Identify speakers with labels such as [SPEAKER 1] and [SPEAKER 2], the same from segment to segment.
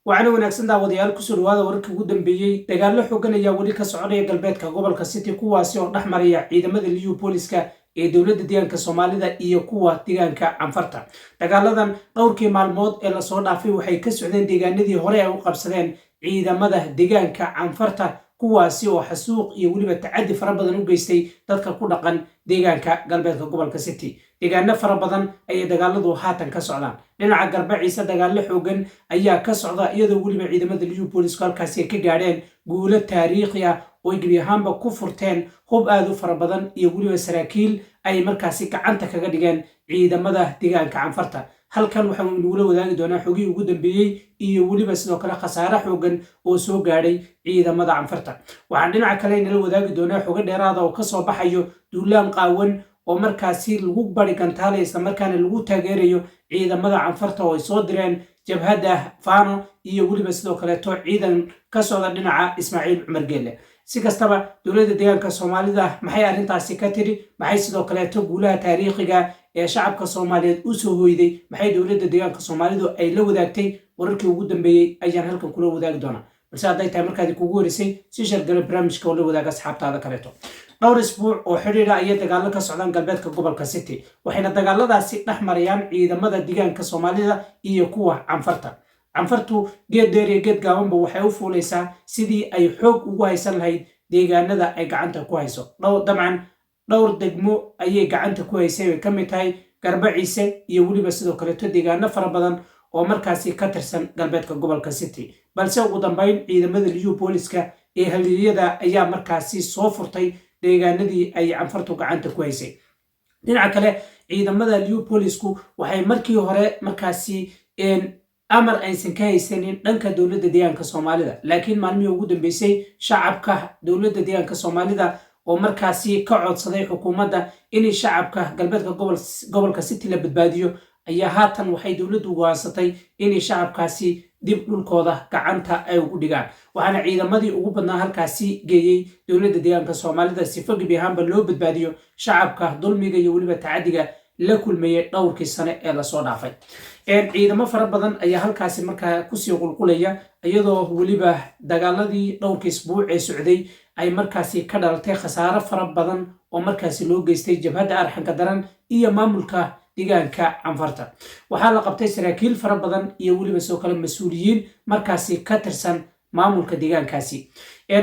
[SPEAKER 1] waxaana wanaagsan daawadayaal ku soo dhawaada wararkii ugu dambeeyay dagaallo xooggan ayaa weli ka soconaya galbeedka gobolka City kuwaasi oo dhaxmaraya ciidamada liyu booliska ee dawladda deegaanka Soomaalida iyo kuwa deegaanka Canfarta. dagaaladan dhowrkii maalmood ee la soo dhaafay waxay ka socdeen deegaanadii hore ay u qabsadeen ciidamada deegaanka Canfarta kuwaasi oo xasuuq iyo waliba tacaddi fara badan u geystay dadka ku dhaqan deegaanka galbeedka gobolka City. deegaano fara badan ay dagaaladu haatan ka socdaan. dhinaca Garbaciisa dagaallo xooggan ayaa ka socda iyadoo waliba ciidamada liyu booliska halkaasi ka gaadheen guulo taariikhi ah oo gebi ahaanba ku furteen hub aad u fara badan iyo waliba saraakiil ay markaasi gacanta kaga dhigeen ciidamada deegaanka Canfarta. halkan waxaan inagula wadaagi doonaa xogii ugu dambeeyay iyo waliba sidoo kale khasaare xooggan oo soo gaadhay ciidamada Canfarta. waxaan dhinaca kale inala wadaagi doonaa xogo dheeraad ah oo ka soo baxayo duulaan qaawan oo markaasi lagu bari gantaalay isla markaana lagu taageerayo ciidamada Canfarta oo ay soo direen jabhadda Fano iyo waliba sidoo kale ciidan ka socda dhinaca Ismaaciil Cumar Geelle. si kastaba dawladda deegaanka Soomaalida maxay arrintaasi ka tiri, maxay sidoo kale guulaha taariikhiga ee shacabka Soomaaliyeed u soo hooyday, maxay dawladda deegaanka Soomaalidu ay la wadaagtay wararkii ugu dambeeyay ayaan halkan kula wadaagi doonaa. balse hadday tahay markaad kugu horeysay si shargala barnaamijka oo la wadaaga asxaabtaada kaleeto. dhowr isbuuc oo xiriira ayay dagaallo ka socdaan galbeedka gobolka City waxayna dagaaladaasi dhex marayaan ciidamada deegaanka Soomaalida iyo kuwa Canfarta. Canfartu geed dheer iyo geed gaabanba waxay u fuulaysaa sidii ay xoog ugu haysan lahayd deegaanada ay gacanta ku hayso. dabcan dhowr degmo ayay gacanta ku haysay ka mid tahay Garbaciise iyo waliba sidoo kale deegaano fara badan oo markaasi ka tirsan galbeedka gobolka City. balse ugu dambeyn ciidamada liyu booliska ee halyeeyada ayaa markaasi soo furtay deegaanadii ay Canfartu gacanta ku haysay. dhinaca kale ciidamada liyu boolisku waxay markii hore markaasi amar aysan ka haysanin dhanka dawladda deegaanka Soomaalida, laakiin maalmihii ugu dambeysay shacabka dawladda deegaanka Soomaalida oo markaasi ka codsaday xukuumadda in shacabka galbeedka gobolka City la badbaadiyo ayaa haatan waxay dawladdu go'aansatay in shacabkaasi dib dhulkooda gacanta ay ugu dhigaan. waxaana ciidamadii ugu badnaa halkaasi geeyay dawladda deegaanka Soomaalida si gebi ahaanba loo badbaadiyo shacabka dulmiga iyo waliba tacadiga la kulmayay dhowrkii sane ee la soo dhaafay. ciidamo fara badan ayaa halkaasi markaa kusii qulqulaya iyadoo waliba dagaaladii dhowrkii isbuuc ee socday ay markaasi ka dhalatay khasaare fara badan oo markaasi loo geystay jabhadda arxanka daran iyo maamulka deegaanka Canfarta. waxaa la qabtay saraakiil fara badan iyo waliba soo kale mas'uuliyiin markaasi ka tirsan maamulka deegaankaasi.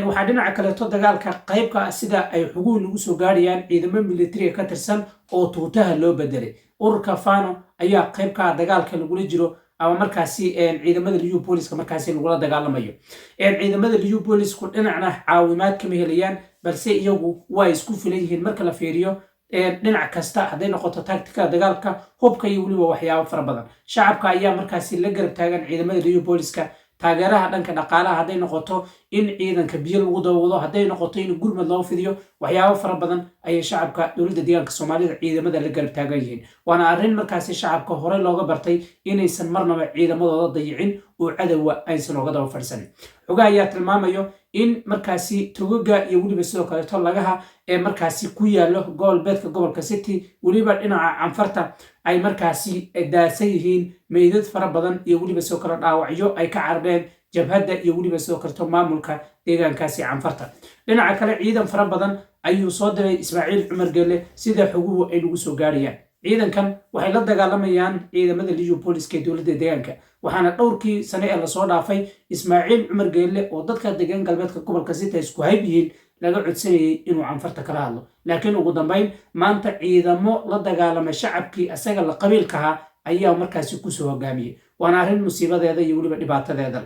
[SPEAKER 1] waxaa dhinaca kaleeto dagaalka qaybka sida ay xuguun lagu soo gaarayaan ciidamo military ka tirsan oo tuutaha loo bedelay. ururka Fano ayaa qaybka dagaalka lagula jiro ama markaasi ciidamada liyu booliska markaasi lagula dagaalamayo. ciidamada liyu boolisku dhinacna caawimaad kama helayaan balse iyagu waa isku filan yihiin marka la fiiriyo dhinac kasta hadday noqoto tactical dagaalka hubka iyo waliba waxyaabo fara badan. shacabka ayaa markaasi la garab taagan ciidamada liyu booliska taageeraha dhanka dhaqaalaha hadday noqoto in ciidanka biyo lagu dawado, hadday noqoto in gurmad loo fidiyo, waxyaabo fara badan ayay shacabka dawladda deegaanka Soomaalida ciidamada la garab taagan yihiin. waana arrin markaasi shacabka hore looga bartay inaysan marnaba ciidamadooda dayicin oo cadawga aysan uga daba fadhiisanin. xogaha ayaa tilmaamayo in markaasi togoga iyo waliba sidoo kaleeto lagaha ee markaasi ku yaalo galbeedka gobolka City waliba dhinaca Canfarta ay markaasi daasan yihiin meydad fara badan iyo waliba sidoo kale dhaawacyo ay ka carareen jabhadda iyo waliba sidoo kale maamulka deegaankaasi Canfarta. dhinaca kale ciidan fara badan ayuu soo diray Ismaaciil Cumar Geelle sida xoguhu ay lagu soo gaarayaan. ciidankan waxay la dagaalamayaan ciidamada liyu booliska ee dawladda deegaanka waxaana dhowrkii sane ee la soo dhaafay Ismaaciil Cumar Geelle oo dadka deegaan galbeedka gobolka City isku hayb yihiin laga codsanayay inuu Canfarta kala hadlo. laakiin ugu dambeyn maanta ciidamo la dagaalamay shacabkii asaga la qabiilka ahaa ayaa markaasi ku soo hogaamiyay. waana arrin musiibadeeda iyo waliba dhibaatadeeda.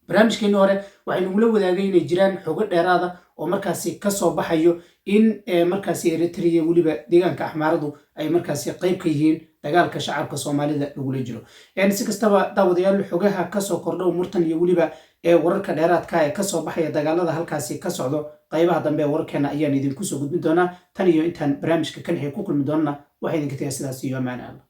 [SPEAKER 1] barnaamijkeennii hore waxaynu ula wadaagay inay jiraan xogo dheeraada oo markaasi ka soo baxayo in markaasi Eritrea waliba deegaanka Axmaaradu ay markaasi qayb ka yihiin dagaalka shacabka Soomaalida lagula jiro. si kastaba daawadayaal xogaha ka soo kordhow murtan iyo waliba wararka dheeraadka ee ka soo baxaya dagaalada halkaasi ka socdo qaybaha dambe wararkeena ayaan idinku soo gudbin doonaa. tan iyo intaan barnaamijka kan ku kulmi doonana waxay idinka tagay sidaas iyo amaana Allah.